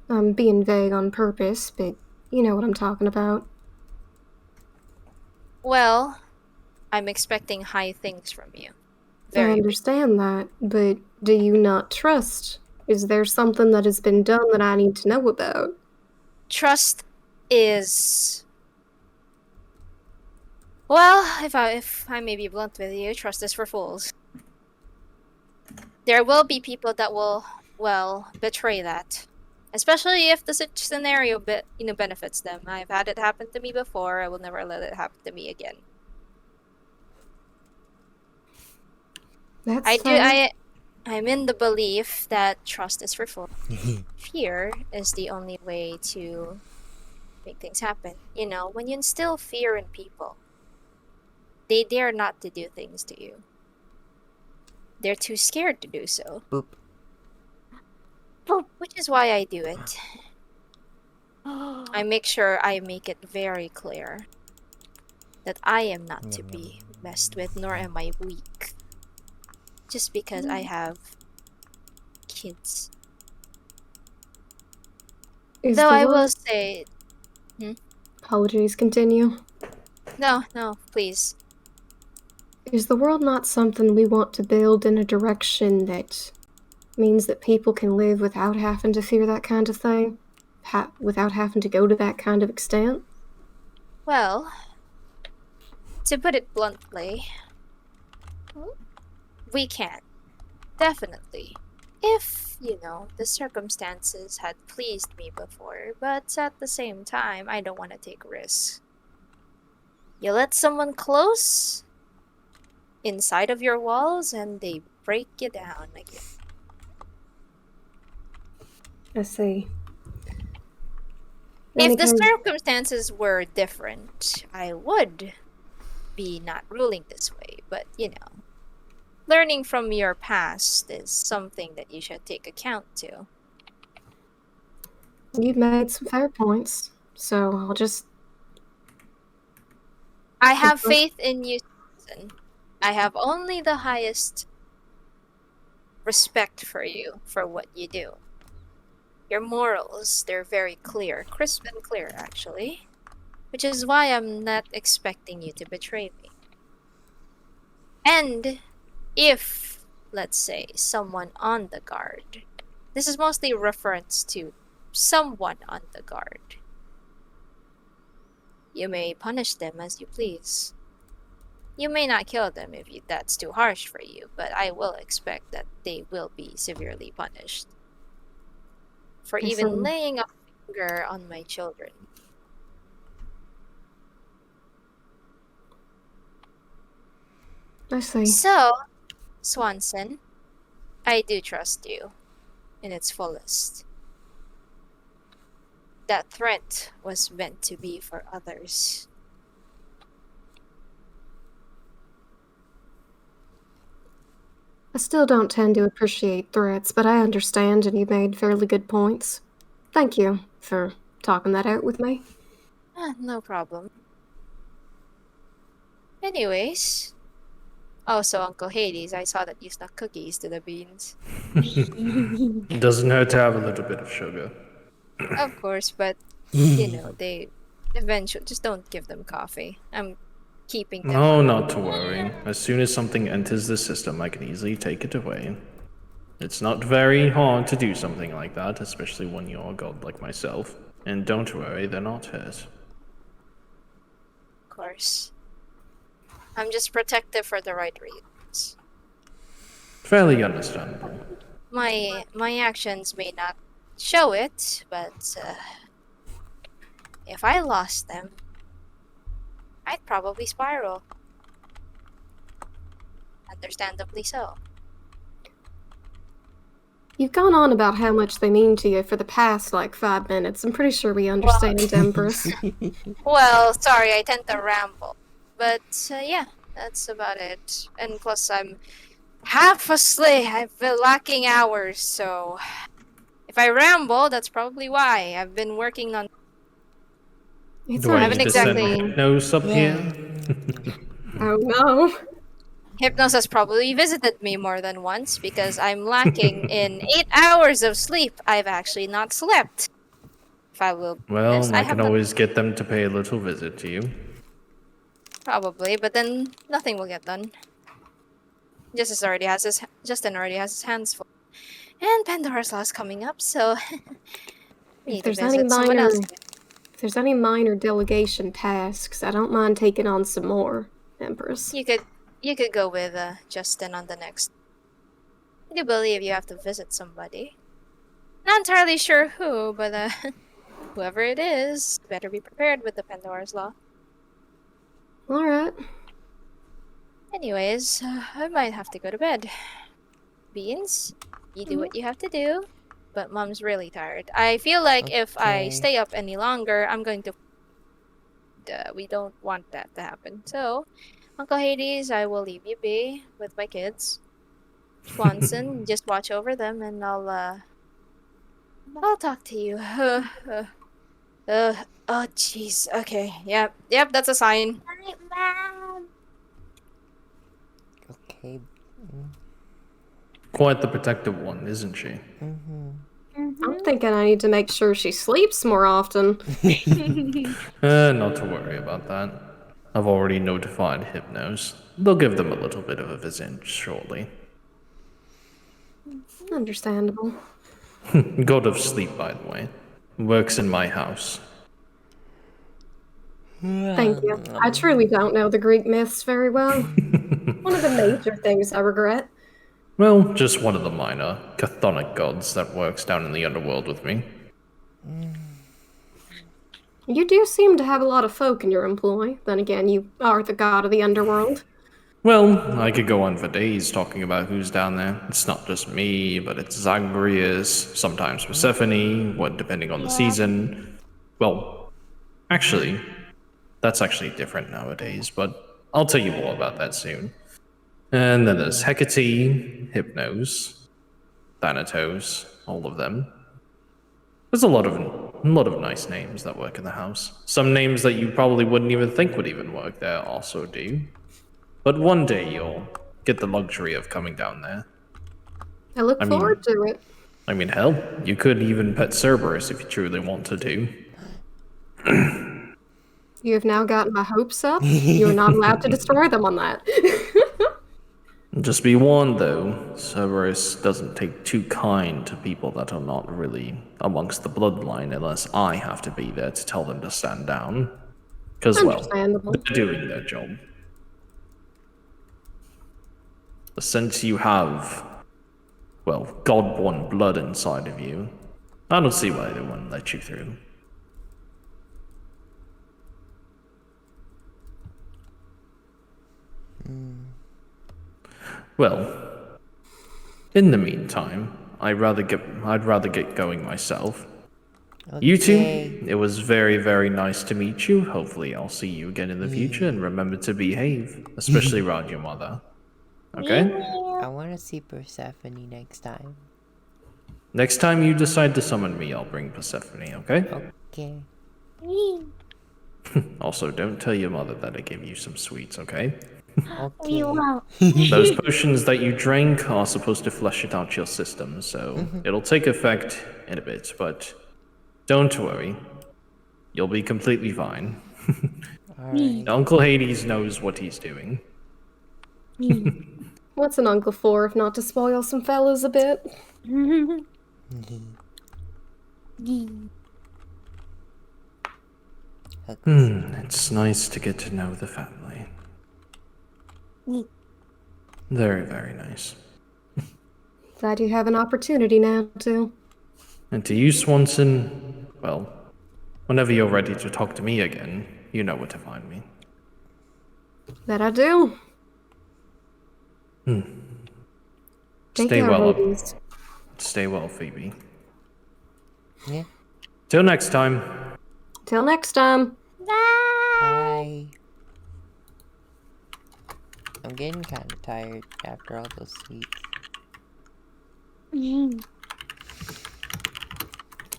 I'm being vague on purpose, but you know what I'm talking about. Well, I'm expecting high things from you. I Very big. understand that, but do you not trust? Is there something that has been done that I need to know about? Trust is... Well, if I may be blunt with you, trust is for fools. There will be people that will, well, betray that. Especially if the scenario benefits them. I've had it happen to me before. I will never let it happen to me again. That's fair. I'm in the belief that trust is for fools. Fear is the only way to make things happen. When you instill fear in people, they dare not to do things to you. They're too scared to do so. Boop. Boop. Which is why I do it. I make sure I make it very clear that I am not to be messed with, nor am I weak. Just because I have kids. Is Though the I will world... say... Apologies, continue. No, please. Is the world not something we want to build in a direction that means that people can live without having to fear that kind of thing? Without having to go to that kind of extent? Well, to put it bluntly, we can. Definitely. If, the circumstances had pleased me before, but at the same time, I don't want to take risks. You let someone close inside of your walls and they break you down again. I see. If the circumstances were different, I would be not ruling this way, but learning from your past is something that you should take account to. You've made some fair points, so I'll just. I have Because- faith in you, Susan. I have only the highest respect for you for what you do. Your morals, they're very clear, crisp and clear, actually. Which is why I'm not expecting you to betray me. And if, let's say, someone on the guard, this is mostly reference to someone on the guard, you may punish them as you please. You may not kill them if that's too harsh for you, but I will expect that they will be severely punished for I even see. laying a finger on my children. I see. So, Swanson, I do trust you in its fullest. That threat was meant to be for others. I still don't tend to appreciate threats, but I understand, and you made fairly good points. Thank you for talking that out with me. No problem. Anyways. Also, Uncle Hades, I saw that you snuck cookies to the beans. It doesn't hurt to have a little bit of sugar. Of course, but, you know, they eventually just don't give them coffee. I'm keeping them. No, not to worry. As soon as something enters the system, I can easily take it away. It's not very hard to do something like that, especially when you're a god like myself. And don't worry, they're not hurt. Of course. I'm just protective for the right reasons. Fairly understandable. My actions may not show it, but if I lost them, I'd probably spiral. Understandably so. You've gone on about how much they mean to you for the past, 5 minutes. I'm pretty sure we understand, Empress. Well, sorry, I tend to ramble. But yeah, that's about it. And plus, I'm half asleep. I've been lacking hours, so if I ramble, that's probably why. I've been working on. It's Do I haven't need to send exactly- Hypnos up Yeah. here? Oh no. Hypnos has probably visited me more than once because I'm lacking in 8 hours of sleep. I've actually not slept. If I will. Well, honest, I have can not- always get them to pay a little visit to you. Probably, but then nothing will get done. Justin already has his hands full, and Pandora's Law is coming up, so we need to there's any visit someone minor- else. If there's any minor delegation tasks, I don't mind taking on some more, Empress. You could go with Justin on the next. I do believe you have to visit somebody. Not entirely sure who, but whoever it is, better be prepared with the Pandora's Law. Alright. Anyways, I might have to go to bed. Beans, you do what you have to do, but Mom's really tired. I feel like if I Okay. stay up any longer, I'm going to. We don't want that to happen. So, Uncle Hades, I will leave you be with my kids. Swanson, just watch over them, and I'll talk to you. Oh, jeez. Okay. Yep. That's a sign. Night, Mom. Okay. Quite the protective one, isn't she? I'm thinking I need to make sure she sleeps more often. Not to worry about that. I've already notified Hypnos. They'll give them a little bit of a visit shortly. Understandable. God of Sleep, by the way. Works in my house. Thank you. I truly don't know the Greek myths very well. One of the major things I regret. Well, just one of the minor chthonic gods that works down in the underworld with me. You do seem to have a lot of folk in your employ. Then again, you are the god of the underworld. Well, I could go on for days talking about who's down there. It's not just me, but it's Zagreus, sometimes Persephone, depending on the season. Well, actually, that's actually different nowadays, but I'll tell you more about that soon. And then there's Hecate, Hypnos, Thanatos, all of them. There's a lot of nice names that work in the house. Some names that you probably wouldn't even think would even work there also do. But one day you'll get the luxury of coming down there. I look I mean- forward to it. I mean, hell, you could even pet Cerberus if you truly wanted to. You have now gotten my hopes up. You are not allowed to destroy them on that. Just be warned, though, Cerberus doesn't take too kind to people that are not really amongst the bloodline unless I have to be there to tell them to stand down. Because, well, Understandable. they're doing their job. But since you have, well, God-born blood inside of you, I don't see why they wouldn't let you through. Well, in the meantime, I'd rather get going myself. You two, Okay. it was very, very nice to meet you. Hopefully I'll see you again in the future, and remember to behave, especially around your mother. Okay? I want to see Persephone next time. Next time you decide to summon me, I'll bring Persephone, okay? Okay. Also, don't tell your mother that I gave you some sweets, okay? Okay. We won't. Those potions that you drank are supposed to flush it out your system, so it'll take effect in a bit, but don't worry. You'll be completely fine. Alright. Uncle Hades knows what he's doing. What's an uncle for if not to spoil some fellas a bit? It's nice to get to know the family. Very, very nice. Glad you have an opportunity now to. And to you, Swanson, well, whenever you're ready to talk to me again, you know where to find me. That I do. Take Stay care, well, Hades. Stay well, Phoebe. Yeah. Till next time. Till next time. Bye. I'm getting kind of tired after all those sweets.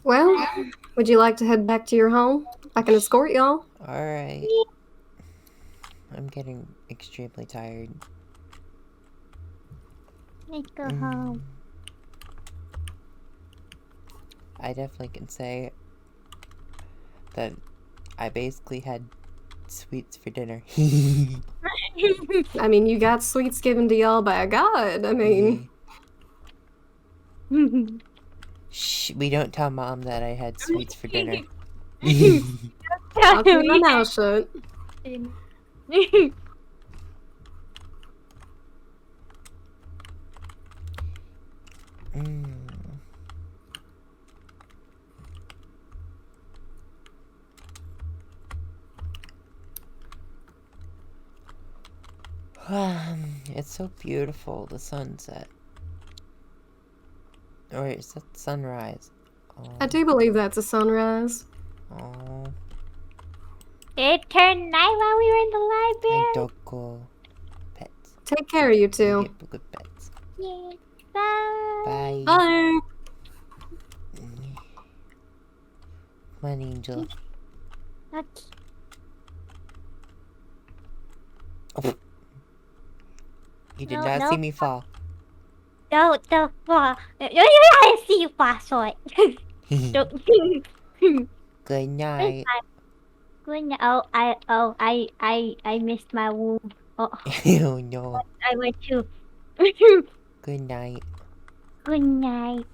Well, would you like to head back to your home? I can escort y'all. Alright. I'm getting extremely tired. Let's go home. I definitely can say that I basically had sweets for dinner. I mean, you got sweets given to y'all by a god. I mean, Shh, we don't tell Mom that I had sweets for dinner. I'll keep my mouth shut. It's so beautiful, the sunset. Or is that sunrise? I do believe that's a sunrise. Oh, It turned night while we were in the I library. don't go pets. Take care, you You two. get good pets. Yeah. Bye. Bye. Bye. Come on, Angel. Okay. You did No, not no. see me fall. Don't fall. I see you fall short. Don't. Good night. Good night. I missed my womb. Oh, Oh no. I went to. Good night. Good night.